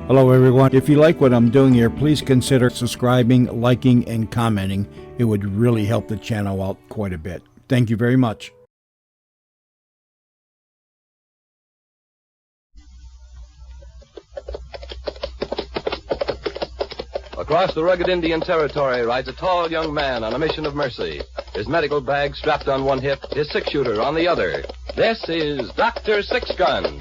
Hello everyone. If you like what I'm doing here, please consider subscribing, liking, and commenting. It would really help the channel out quite a bit. Thank you very much. Across the rugged Indian Territory rides a tall young man on a mission of mercy. His medical bag strapped on one hip, his six-shooter on the other. This is Dr. Six-Gun.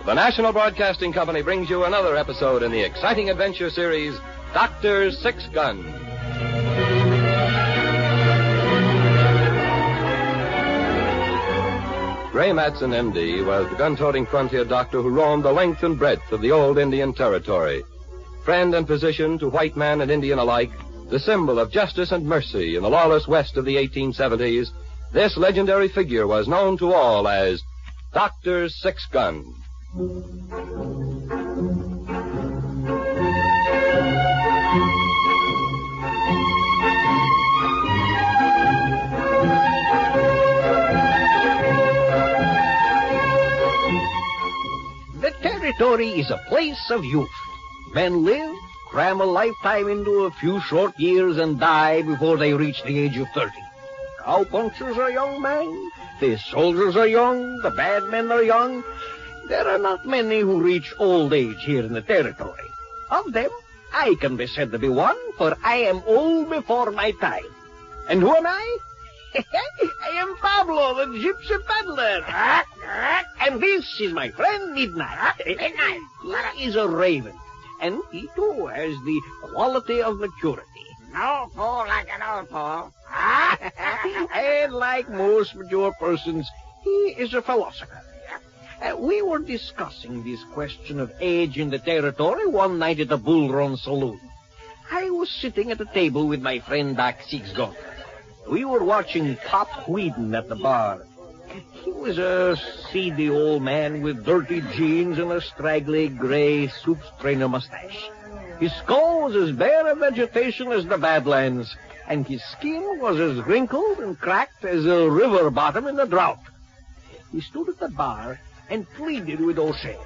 The National Broadcasting Company brings you another episode in the exciting adventure series, Dr. Six-Gun. Ray Matson, M.D., was the gun-toting frontier doctor who roamed the length and breadth of the old Indian Territory. Friend and physician to white man and Indian alike, the symbol of justice and mercy in the lawless West of the 1870s, this legendary figure was known to all as Dr. Six-Gun. The territory is a place of youth. Men live, cram a lifetime into a few short years, and die before they reach the age of 30. Cowpunchers are young men, the soldiers are young, the bad men are young. There are not many who reach old age here in the territory. Of them, I can be said to be one, for I am old before my time. And who am I? I am Pablo, the gypsy peddler. And this is my friend Midnight. Midnight. He is a raven, and he too has the quality of maturity. No fool like an old fool. And like most mature persons, he is a philosopher. We were discussing this question of age in the territory one night at the Bull Run Saloon. I was sitting at a table with my friend Doc Six-Gun. We were watching Pop Wheaton at the bar. He was a seedy old man with dirty jeans and a straggly gray soup strainer mustache. His skull was as bare of vegetation as the Badlands, and his skin was as wrinkled and cracked as a river bottom in a drought. He stood at the bar and pleaded with O'Shea.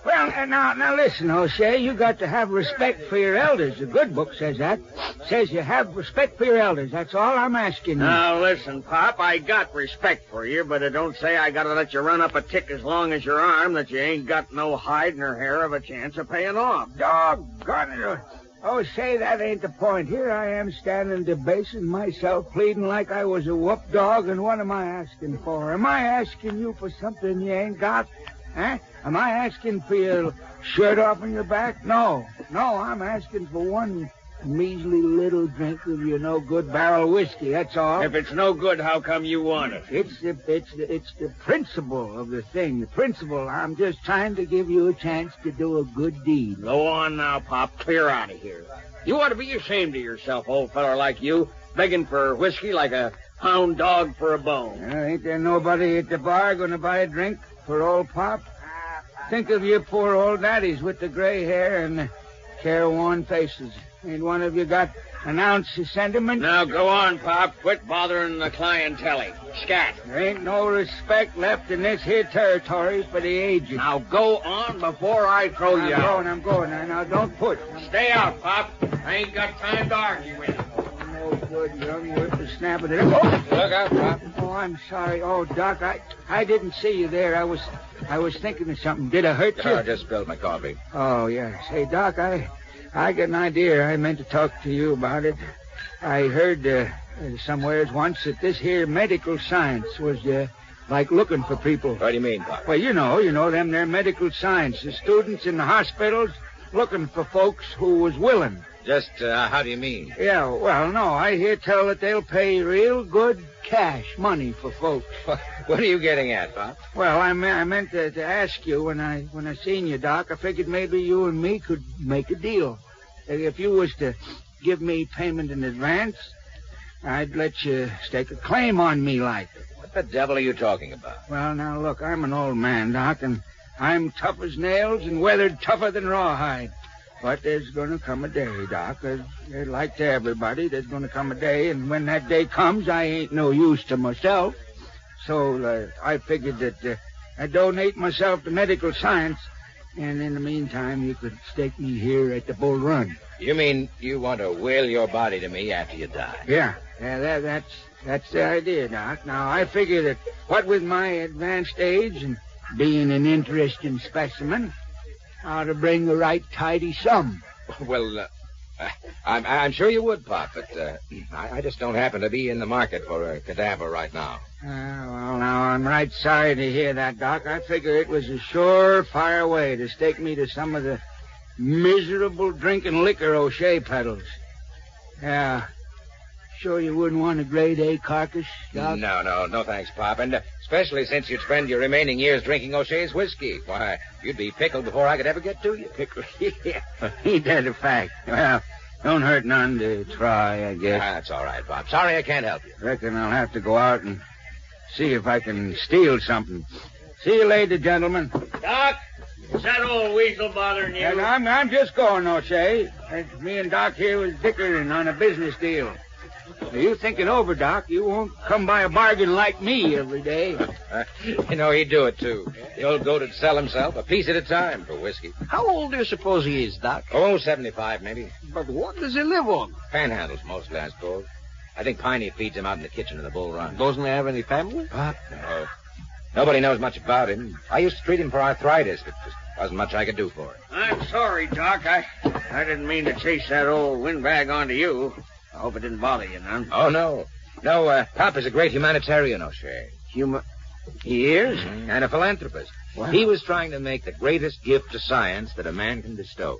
Well, now listen, O'Shea, you got to have respect for your elders. The good book says that. Says you have respect for your elders. That's all I'm asking you. Now, listen, Pop, I got respect for you, but it don't say I gotta let you run up a tick as long as your arm that you ain't got no hide nor hair of a chance of paying off. Doggone it. O'Shea, that ain't the point. Here I am standing debasing myself, pleading like I was a whoop dog, and what am I asking for? Am I asking you for something you ain't got? Huh? Am I asking for your shirt off on your back? No, I'm asking for one measly little drink of your no-good barrel whiskey, that's all. If it's no good, how come you want it? It's the principle of the thing. The principle, I'm just trying to give you a chance to do a good deed. Go on now, Pop. Clear out of here. You ought to be ashamed of yourself, old feller like you, begging for whiskey like a hound dog for a bone. Ain't there nobody at the bar going to buy a drink for old Pop? Think of your poor old daddies with the gray hair and the careworn faces. Ain't one of you got an ounce of sentiment? Now go on, Pop. Quit bothering the clientele. Scat. There ain't no respect left in this here territory for the aged. Now go on before I throw you out. I'm going. Now don't push. Stay out, Pop. I ain't got time to argue with you. No good, young whippersnapper. Look out, Pop. Oh, I'm sorry. Oh, Doc, I didn't see you there. I was thinking of something. Did I hurt you? I just spilled my coffee. Oh, yes. Hey, Doc, I got an idea. I meant to talk to you about it. I heard somewheres once that this here medical science was like looking for people. What do you mean, Doc? Well, you know them there medical science. The students in the hospitals looking for folks who was willing. Just how do you mean? Yeah, well, no, I hear tell that they'll pay real good cash money for folks. What are you getting at, Pop? Well, I meant to ask you when I seen you, Doc. I figured maybe you and me could make a deal. If you was to give me payment in advance, I'd let you stake a claim on me like. What the devil are you talking about? Well, now, look, I'm an old man, Doc, and I'm tough as nails and weathered tougher than rawhide. But there's going to come a day, Doc. Like to everybody, there's going to come a day, and when that day comes, I ain't no use to myself. So I figured that I'd donate myself to medical science, and in the meantime, you could stake me here at the Bull Run. You mean you want to will your body to me after you die? Yeah, that's the idea, Doc. Now, I figure that what with my advanced age and being an interesting specimen, I ought to bring the right tidy sum. Well, I'm sure you would, Pop, but I just don't happen to be in the market for a cadaver right now. Well, now, I'm right sorry to hear that, Doc. I figure it was a surefire way to stake me to some of the miserable drinking liquor O'Shea peddles. Yeah. Sure you wouldn't want a grade A carcass, Doc? No thanks, Pop. And especially since you'd spend your remaining years drinking O'Shea's whiskey. Why, you'd be pickled before I could ever get to you. Pickled? Yeah. Ain't that a fact? Well, don't hurt none to try, I guess. That's all right, Pop. Sorry I can't help you. Reckon I'll have to go out and see if I can steal something. See you later, gentlemen. Doc, is that old weasel bothering you? And I'm just going, O'Shea. Me and Doc here was dickering on a business deal. You think it over, Doc. You won't come by a bargain like me every day. He'd do it, too. The old goat would sell himself a piece at a time for whiskey. How old do you suppose he is, Doc? Oh, 75, maybe. But what does he live on? Panhandles, mostly, I suppose. I think Piney feeds him out in the kitchen of the Bull Run. Doesn't he have any family? What? No. Nobody knows much about him. I used to treat him for arthritis, but just wasn't much I could do for him. I'm sorry, Doc. I didn't mean to chase that old windbag onto you. I hope it didn't bother you none. Oh, no. No, Pop is a great humanitarian, O'Shea. He is? Mm-hmm. And a philanthropist. Wow. He was trying to make the greatest gift to science that a man can bestow.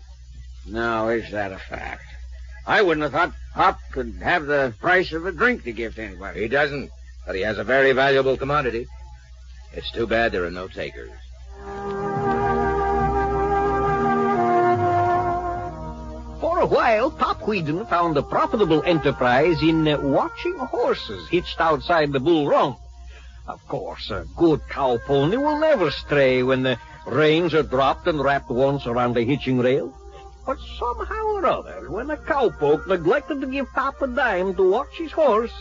Now, is that a fact? I wouldn't have thought Pop could have the price of a drink to give to anybody. He doesn't, but he has a very valuable commodity. It's too bad there are no takers. For a while, Pop Wheaton found a profitable enterprise in watching horses hitched outside the Bull Run. Of course, a good cow pony will never stray when the reins are dropped and wrapped once around the hitching rail. But somehow or other, when a cowpoke neglected to give Pop a dime to watch his horse,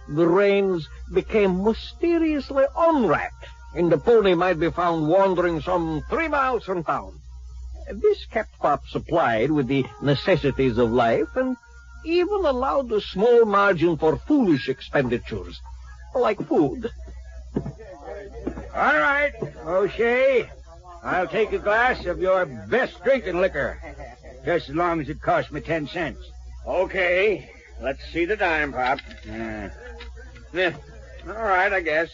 the reins became mysteriously unwrapped, and the pony might be found wandering some 3 miles from town. This kept Pop supplied with the necessities of life and even allowed a small margin for foolish expenditures, like food. All right, O'Shea. I'll take a glass of your best drinking liquor, just as long as it costs me 10 cents. Okay. Let's see the dime, Pop. Yeah. All right, I guess.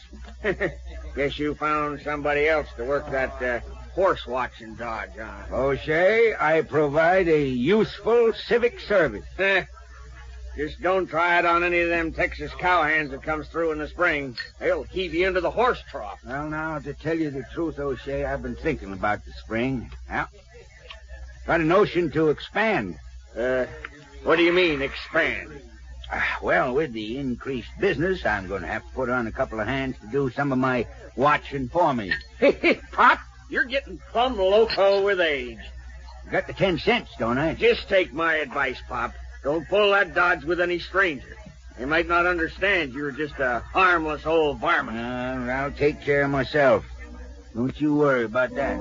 Guess you found somebody else to work that horse-watching dodge on. O'Shea, I provide a useful civic service. Just don't try it on any of them Texas cowhands that comes through in the spring. They'll heave you into the horse trough. Well, now, to tell you the truth, O'Shea, I've been thinking about the spring. Yeah. Got a notion to expand. What do you mean, expand? Well, with the increased business, I'm going to have to put on a couple of hands to do some of my watching for me. Pop, you're getting plumb loco with age. Got the 10 cents, don't I? Just take my advice, Pop. Don't pull that dodge with any stranger. They might not understand you're just a harmless old varmint. I'll take care of myself. Don't you worry about that.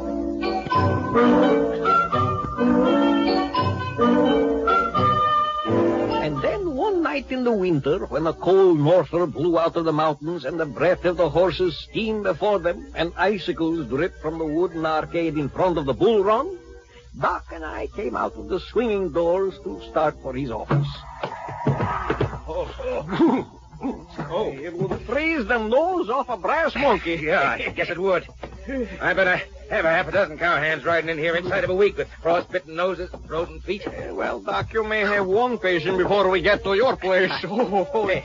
And then one night in the winter, when a cold norther blew out of the mountains and the breath of the horses steamed before them and icicles dripped from the wooden arcade in front of the Bull Run, Doc and I came out of the swinging doors to start for his office. It would freeze the nose off a brass monkey. Yeah, I guess it would. I bet I have a half a dozen cowhands riding in here inside of a week with frostbitten noses and frozen feet. Well, Doc, you may have one patient before we get to your place. It's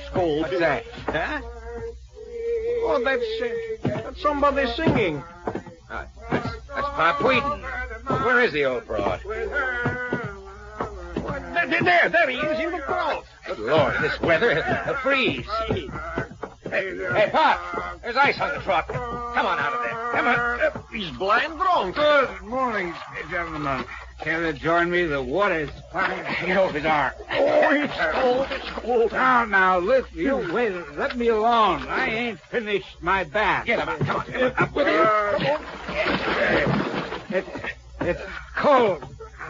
cold. What's that? Huh? Oh, that's somebody singing. That's Pop Wheaton. Where is the old fraud? There he is in the crowd. Good Lord, this weather, a freeze. Hey, Pop, there's ice on the truck. Come on out of there. Come on. He's blind drunk. Good morning, gentlemen. Care to join me? The water's fine. Get over there. Oh, it's cold. It's cold. Now, listen, you wait. Let me alone. I ain't finished my bath. Get him out. Come on. Get him out with you. It's cold.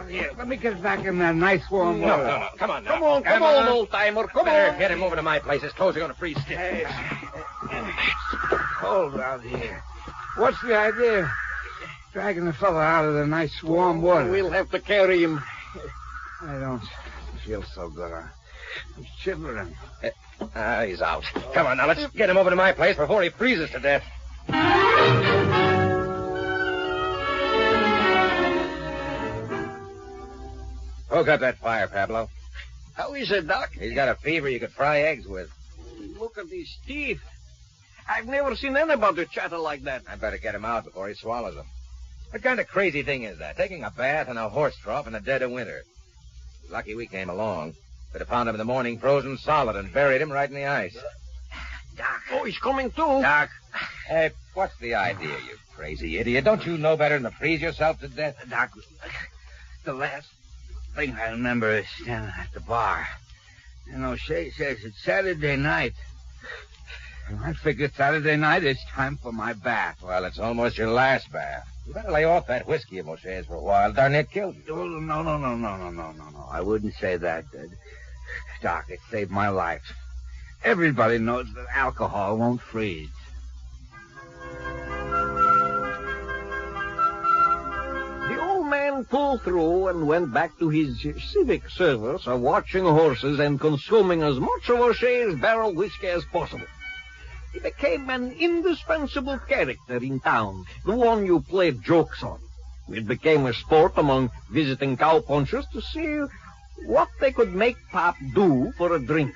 Here, let me get back in that nice warm water. No. Come on now. Come on, old-timer. Come Better on. get him over to my place. His clothes are going to freeze stiff. It's cold out here. What's the idea? Dragging the fella out of the nice warm water. We'll have to carry him. I don't feel so good. I'm shivering. He's out. Come on now. Let's get him over to my place before he freezes to death. Poke up that fire, Pablo. How is it, Doc? He's got a fever you could fry eggs with. Look at his teeth. I've never seen anybody chatter like that. I better get him out before he swallows them. What kind of crazy thing is that? Taking a bath in a horse trough in the dead of winter. Lucky we came along. Could have found him in the morning frozen solid and buried him right in the ice. Doc. Oh, he's coming too. Doc. Hey, what's the idea, you crazy idiot? Don't you know better than to freeze yourself to death? Doc, the last thing I remember is standing at the bar. And O'Shea says it's Saturday night. And I figured Saturday night is time for my bath. Well, it's almost your last bath. You better lay off that whiskey of O'Shea's for a while. Darn it, killed you. Oh, no. I wouldn't say that. Doc, it saved my life. Everybody knows that alcohol won't freeze. The old man pulled through and went back to his civic service of watching horses and consuming as much of O'Shea's barrel whiskey as possible. He became an indispensable character in town, the one you played jokes on. It became a sport among visiting cowpunchers to see what they could make Pop do for a drink.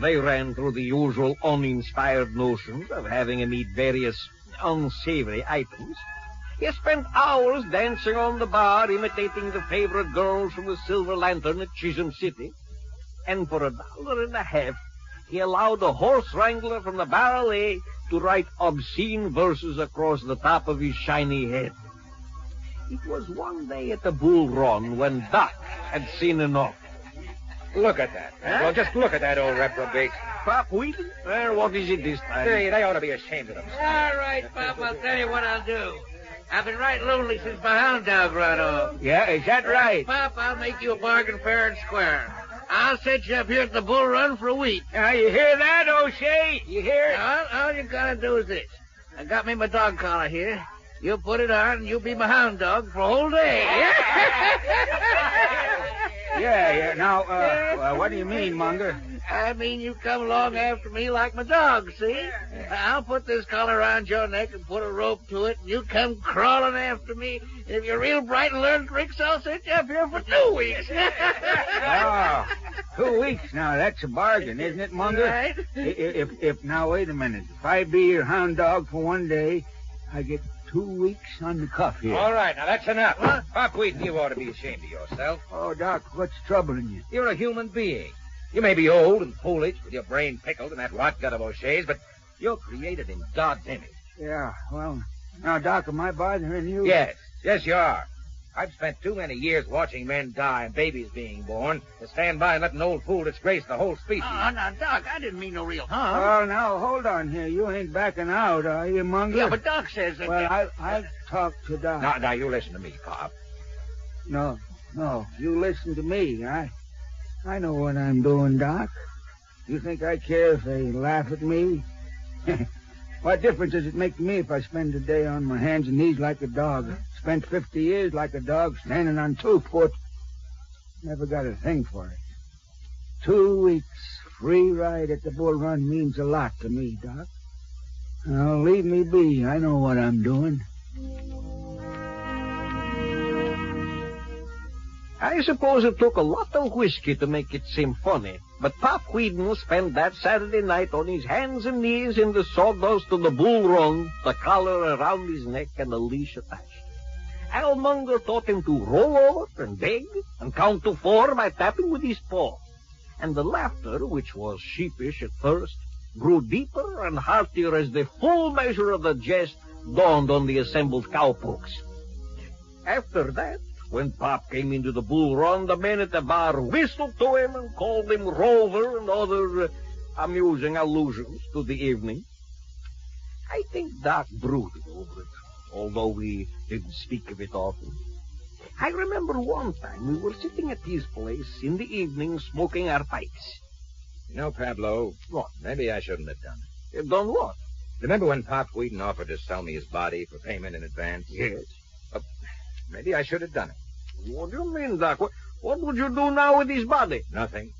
They ran through the usual uninspired notions of having him eat various unsavory items. He spent hours dancing on the bar, imitating the favorite girls from the Silver Lantern at Chisholm City. And for $1.50, he allowed a horse wrangler from the Barrel to write obscene verses across the top of his shiny head. It was one day at the Bull Run when Doc had seen enough. Look at that. Well, just look at that old reprobate. Pop Wheaton? What is it this time? Hey, they ought to be ashamed of themselves. All right, Pop, I'll tell you what I'll do. I've been right lonely since my hound dog run off. Yeah, is that right? Pop, I'll make you a bargain fair and square. I'll set you up here at the Bull Run for a week. Now, you hear that, O'Shea? You hear it? Now, all you gotta do is this. I got me my dog collar here. You put it on, and you'll be my hound dog for a whole day. Yeah. Now, what do you mean, Munger? I mean, you come along after me like my dog, see? I'll put this collar around your neck and put a rope to it, and you come crawling after me. If you're real bright and learn tricks, I'll set you up here for 2 weeks. Oh, 2 weeks now. That's a bargain, isn't it, Munger? Right. If now, wait a minute. If I be your hound dog for 1 day, I get 2 weeks on the cuff here. All right, now that's enough. Huh? Pop Wheaton, you ought to be ashamed of yourself. Oh, Doc, what's troubling you? You're a human being. You may be old and foolish with your brain pickled in that rot gut of O'Shea's, but you're created in God's image. Yeah, well, now, Doc, am I bothering you? Yes, you are. I've spent too many years watching men die and babies being born to stand by and let an old fool disgrace the whole species. Oh, now, Doc, I didn't mean no real harm. Oh, now, hold on here. You ain't backing out, are you, Munger? Yeah, but Doc says that... Well, I'll talk to Doc. Now, you listen to me, Pop. No, you listen to me. I know what I'm doing, Doc. You think I care if they laugh at me? What difference does it make to me if I spend a day on my hands and knees like a dog? Spent 50 years like a dog standing on 2 foot. Never got a thing for it. 2 weeks free ride at the Bull Run means a lot to me, Doc. Now, leave me be. I know what I'm doing. I suppose it took a lot of whiskey to make it seem funny, but Pop Wheaton spent that Saturday night on his hands and knees in the sawdust of the Bull Run, the collar around his neck and a leash attached. Al Munger taught him to roll over and beg and count to 4 by tapping with his paw. And the laughter, which was sheepish at first, grew deeper and heartier as the full measure of the jest dawned on the assembled cowpokes. After that, When Pop came into the bull run, the men at the bar whistled to him and called him Rover and other amusing allusions to the evening. I think Doc brooded over it, although we didn't speak of it often. I remember one time we were sitting at his place in the evening smoking our pipes. You know, Pablo, What? maybe I shouldn't have done it. You've done what? Remember when Pop Wheaton offered to sell me his body for payment in advance? Yes. Maybe I should have done it. What do you mean, Doc? What would you do now with his body? Nothing.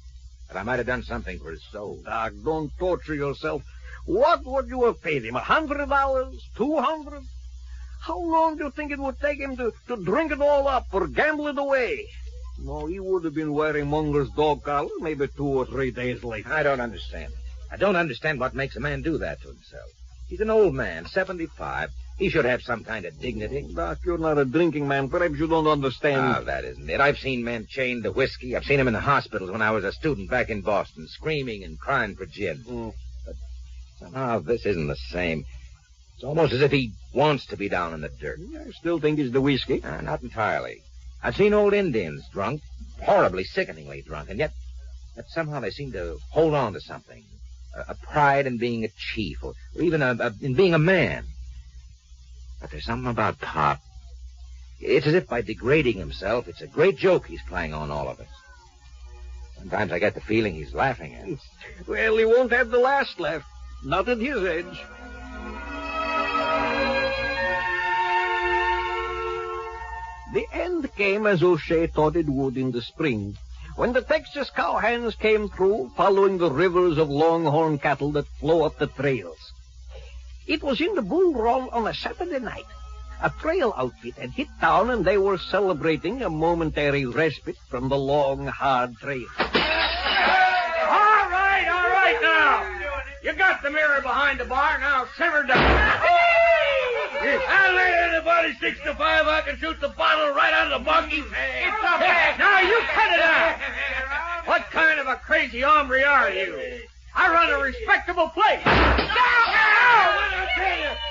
But I might have done something for his soul. Doc, don't torture yourself. What would you have paid him? $100? $200? How long do you think it would take him to drink it all up or gamble it away? No, he would have been wearing Munger's dog collar maybe 2 or 3 days later. I don't understand it. I don't understand what makes a man do that to himself. He's an old man, 75. He should have some kind of dignity. Doc, you're not a drinking man. Perhaps you don't understand. Oh, that isn't it. I've seen men chained to whiskey. I've seen them in the hospitals when I was a student back in Boston, screaming and crying for gin. But somehow this isn't the same. It's almost as if he wants to be down in the dirt. I still think it's the whiskey. Not entirely. I've seen old Indians drunk, horribly, sickeningly drunk, and yet somehow they seem to hold on to something. A pride in being a chief, or even in being a man. But there's something about Pop. It's as if by degrading himself, it's a great joke he's playing on all of us. Sometimes I get the feeling he's laughing at us. Well, he won't have the last laugh. Not at his age. The end came as O'Shea thought it would in the spring, when the Texas cowhands came through, following the rivers of longhorn cattle that flow up the trails. It was in the bull run on a Saturday night. A trail outfit had hit town, and they were celebrating a momentary respite from the long, hard trail. All right now. You got the mirror behind the bar, now simmer down. I lay anybody 6 to 5, I can shoot the bottle right out of the monkey's head. It's a bet. Now you cut it out. What kind of a crazy hombre are you? I run a respectable place.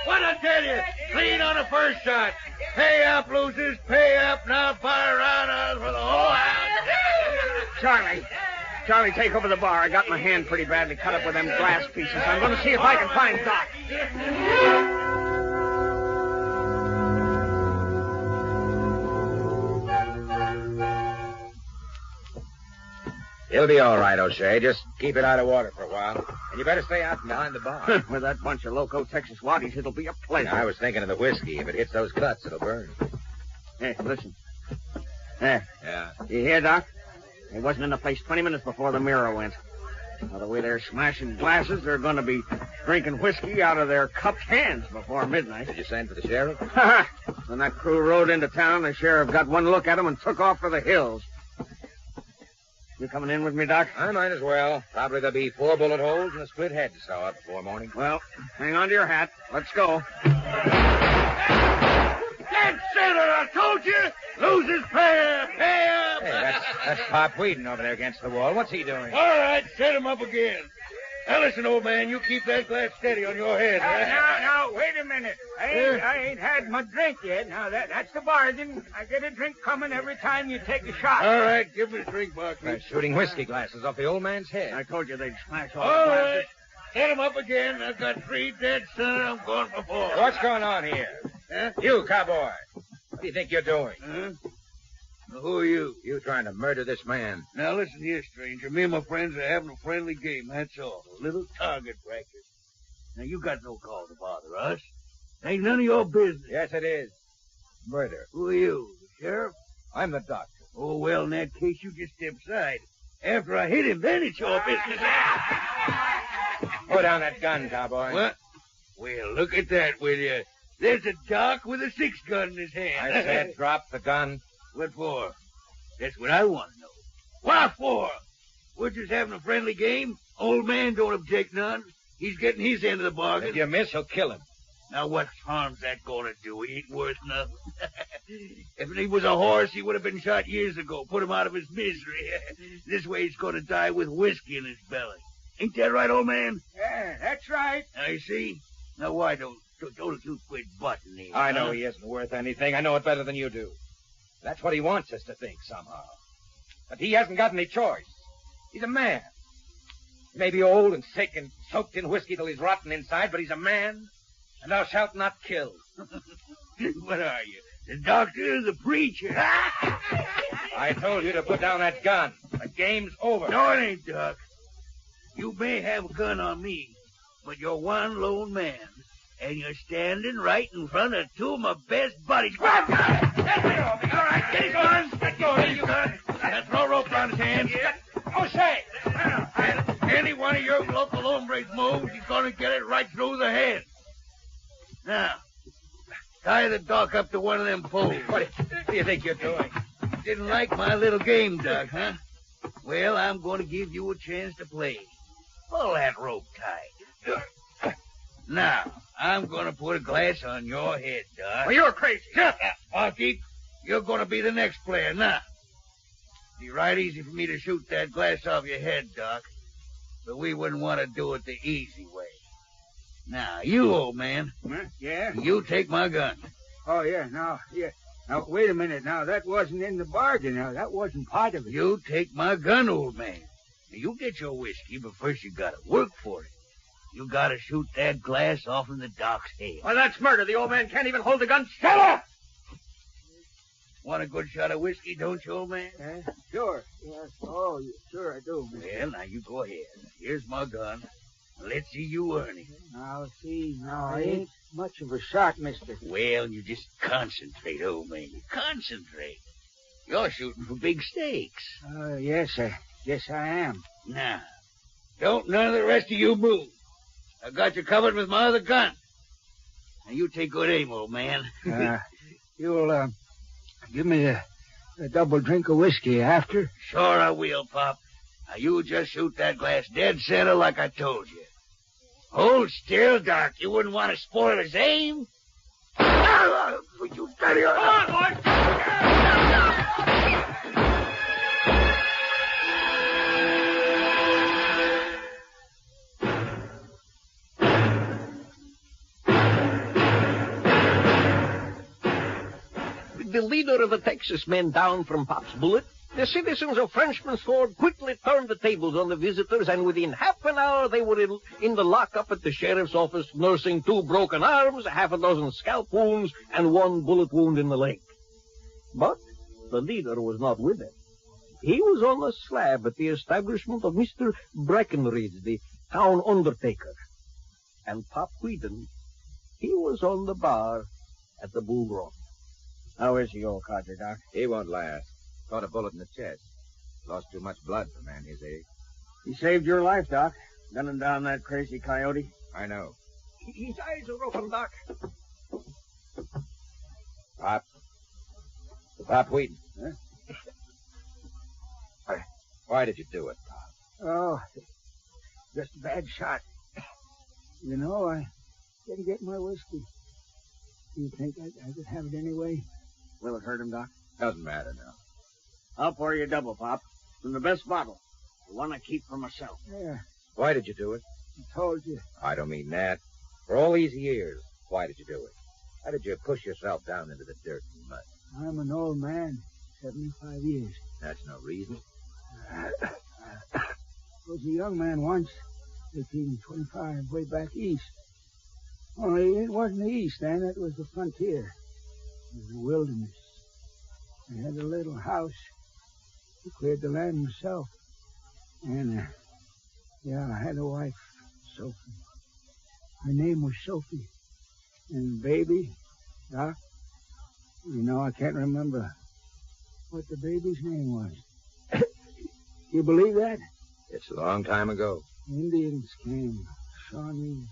What I tell you, clean on the first shot. Pay up, losers, pay up. Now fire around us for the whole house. Charlie, take over the bar. I got my hand pretty badly cut up with them glass pieces. I'm going to see if I can find Doc. He'll be all right, O'Shea. Just keep it out of water for a while. And you better stay out from behind the bar. With that bunch of loco Texas waddies, it'll be a pleasure. I was thinking of the whiskey. If it hits those cuts, it'll burn. Hey, listen. There. Yeah. You hear, Doc? He wasn't in the place 20 minutes before the mirror went. Now, the way they're smashing glasses, they're going to be drinking whiskey out of their cupped hands before midnight. Did you send for the sheriff? When that crew rode into town, the sheriff got one look at them and took off for the hills. You coming in with me, Doc? I might as well. Probably there'll be 4 bullet holes and a split head to sew up before morning. Well, hang on to your hat. Let's go. That's it, I told you. Losers, pay up, pay up. Hey, that's Pop Wheaton over there against the wall. What's he doing? All right, set him up again. Now, listen, old man, you keep that glass steady on your head. Now, wait a minute. I ain't had my drink yet. Now, that's the bargain. I get a drink coming every time you take a shot. All right, give me the drink box. Shooting whiskey glasses off the old man's head. I told you they'd smash all All the right, glasses. set him up again. I've got 3 dead, son. I'm going for 4. What's going on here? Huh? You, cowboy. What do you think you're doing? Huh? Now, who are you? You trying to murder this man. Now, listen here, stranger. Me and my friends are having a friendly game, that's all. A little target practice. Now, you got no call to bother us. Ain't none of your business. Yes, it is. Murder. Who are you, the sheriff? I'm the doctor. Oh, well, in that case, you just step aside. After I hit him, then it's your business. Put down that gun, cowboy. What? Well, look at that, will you? There's a doc with a 6-gun in his hand. I said drop the gun. What for? That's what I want to know. What for? We're just having a friendly game. Old man don't object none. He's getting his end of the bargain. If you miss, he'll kill him. Now, what harm's that going to do? He ain't worth nothing. If he was a horse, he would have been shot years ago. Put him out of his misery. This way he's going to die with whiskey in his belly. Ain't that right, old man? Yeah, that's right. I see. Now, why don't you quit butting him? I know he isn't worth anything. I know it better than you do. That's what he wants us to think somehow. But he hasn't got any choice. He's a man. He may be old and sick and soaked in whiskey till he's rotten inside, but he's a man, and thou shalt not kill. What are you, the doctor or the preacher? I told you to put down that gun. The game's over. No, it ain't, Doc. You may have a gun on me, but you're one lone man, and you're standing right in front of two of my best buddies. Grab gun! Let me off. All right, get his gun. Let go of you, gun. Throw a rope around his hands. Yeah. Oh, say! Any one of your local hombres moves, he's going to get it right through the head. Now, tie the doc up to one of them poles. What do you think you're doing? Didn't like my little game, Doc, huh? Well, I'm going to give you a chance to play. Pull that rope tight. Now, I'm going to put a glass on your head, Doc. Well, you're crazy. Shut up, Barkeep. You're going to be the next player. Now, it'd be right easy for me to shoot that glass off your head, Doc. But we wouldn't want to do it the easy way. Now, you, old man. Huh? Yeah? You take my gun. Oh, yeah. Now, wait a minute. Now, that wasn't in the bargain. Now, that wasn't part of it. You take my gun, old man. Now, you get your whiskey, but first you gotta work for it. You gotta shoot that glass off in the doc's head. Well, that's murder. The old man can't even hold the gun. Shut up! Want a good shot of whiskey, don't you, old man? Sure. Yes. Oh, sure I do, mister. Well, now you go ahead. Here's my gun. Let's see you earn it. Now, see, I ain't much of a shot, mister. Well, you just concentrate, old man. Concentrate. You're shooting for big stakes. Yes, I am. Now, don't none of the rest of you move. I got you covered with my other gun. Now, you take good aim, old man. You'll, give me a double drink of whiskey after? Sure I will, Pop. Now, you just shoot that glass dead center like I told you. Hold still, Doc. You wouldn't want to spoil his aim. Would you steady on? Come on, boy! With the leader of the Texas men down from Pop's bullet, the citizens of Frenchman's Ford quickly turned the tables on the visitors, and within half an hour they were in the lockup at the sheriff's office, nursing 2 broken arms, half a dozen scalp wounds, and 1 bullet wound in the leg. But the leader was not with them. He was on the slab at the establishment of Mr. Breckenridge, the town undertaker. And Pop Wheaton, he was on the bar at the Bull Run. How is he, old codger, Doc? He won't last. Caught a bullet in the chest. Lost too much blood for a man his age. He saved your life, Doc. Gunning down that crazy coyote. I know. His eyes are open, Doc. Pop Wheaton. Huh? Why did you do it, Pop? Oh, just a bad shot. You know, I didn't get my whiskey. Do you think I could have it anyway? Will it hurt him, Doc? Doesn't matter now. I'll pour you a double, Pop. From the best bottle. The one I keep for myself. Yeah, Why did you do it? I told you. I don't mean that. For all these years, why did you do it? Why did you push yourself down into the dirt and mud? I'm an old man, 75 years. That's no reason. I was a young man once, 1825, way back east. Only it wasn't the east then, it was the frontier. It was the wilderness. I had a little house. I cleared the land myself. And, I had a wife, Sophie. Her name was Sophie. And baby, Doc, I can't remember what the baby's name was. You believe that? It's a long time ago. Indians came. Shawnees.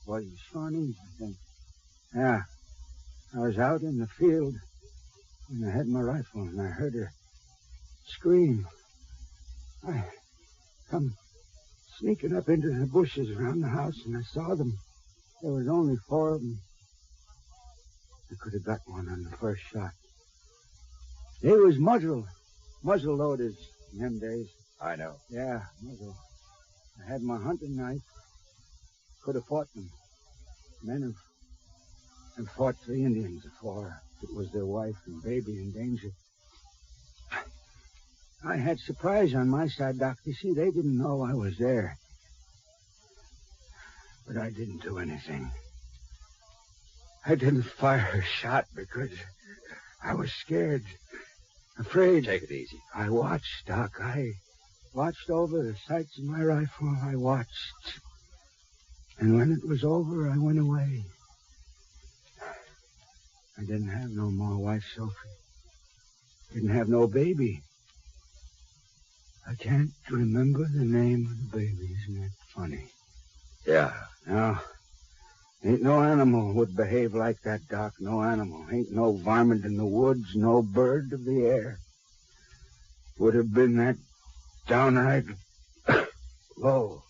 Was it Shawnees, I think. Yeah. I was out in the field and I had my rifle and I heard her scream. I come sneaking up into the bushes around the house and I saw them. There was only 4 of them. I could have got one on the first shot. They was muzzle loaders in them days. I know. Yeah, muzzle. I had my hunting knife. Could have fought them. Men have fought the Indians before. It was their wife and baby in danger. I had surprise on my side, Doc. You see, they didn't know I was there. But I didn't do anything. I didn't fire a shot because I was scared, afraid. Take it easy. I watched, Doc. I watched over the sights of my rifle. I watched. And when it was over, I went away. I didn't have no more wife, Sophie. Didn't have no baby. I can't remember the name of the baby. Isn't that funny? Yeah. No. Ain't no animal would behave like that, Doc. No animal. Ain't no varmint in the woods, no bird of the air. Would have been that downright low.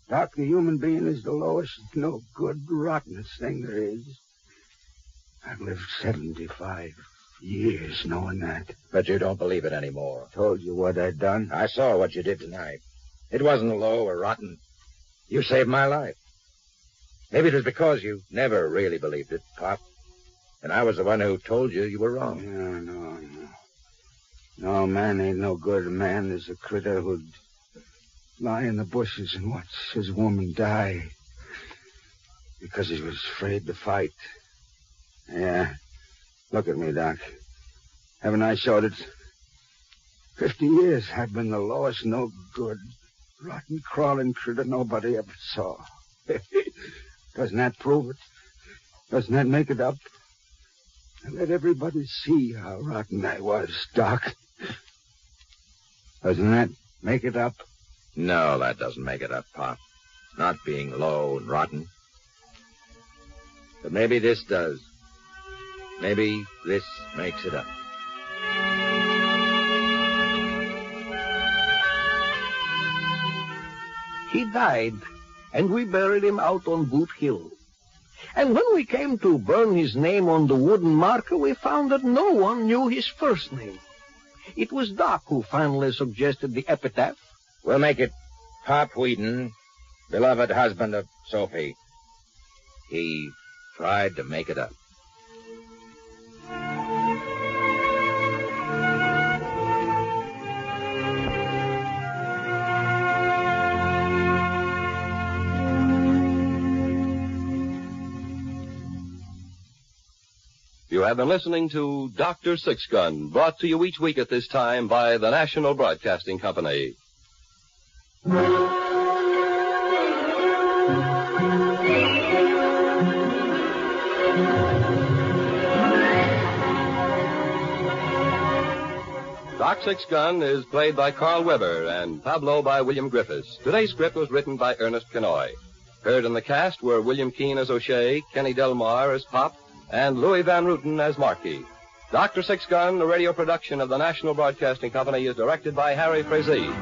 Doc, the human being is the lowest, no good, rottenest thing there is. I've lived 75 years knowing that. But you don't believe it anymore. Told you what I'd done. I saw what you did tonight. It wasn't low or rotten. You saved my life. Maybe it was because you never really believed it, Pop. And I was the one who told you you were wrong. No. No, man ain't no good. A man is a critter who'd lie in the bushes and watch his woman die because he was afraid to fight. Yeah. Look at me, Doc. Haven't I showed it? 50 years I've been the lowest, no good, rotten, crawling critter nobody ever saw. Doesn't that prove it? Doesn't that make it up? I let everybody see how rotten I was, Doc. Doesn't that make it up? No, that doesn't make it up, Pop. Not being low and rotten. But maybe this does. Maybe this makes it up. He died, and we buried him out on Boot Hill. And when we came to burn his name on the wooden marker, we found that no one knew his first name. It was Doc who finally suggested the epitaph. We'll make it Pop Wheaton, beloved husband of Sophie. He tried to make it up. You have been listening to Dr. Six Gun, brought to you each week at this time by the National Broadcasting Company. Doc Six Gun is played by Carl Weber and Pablo by William Griffiths. Today's script was written by Ernest Kenoy. Heard in the cast were William Keane as O'Shea, Kenny Delmar as Pop, and Louis Van Ruten as Marquis. Dr. Six Gun, a radio production of the National Broadcasting Company, is directed by Harry Frazee.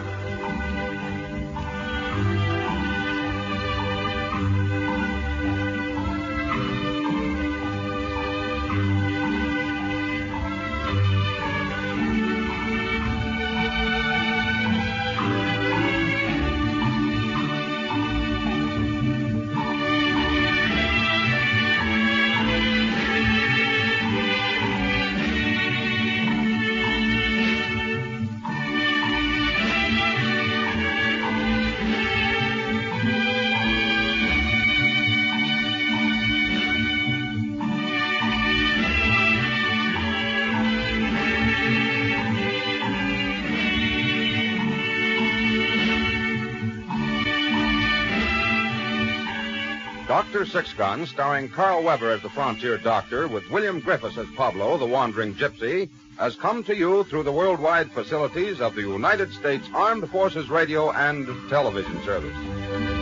Dr. Six Gun, starring Carl Weber as the frontier doctor, with William Griffiths as Pablo, the wandering gypsy, has come to you through the worldwide facilities of the United States Armed Forces Radio and Television Service.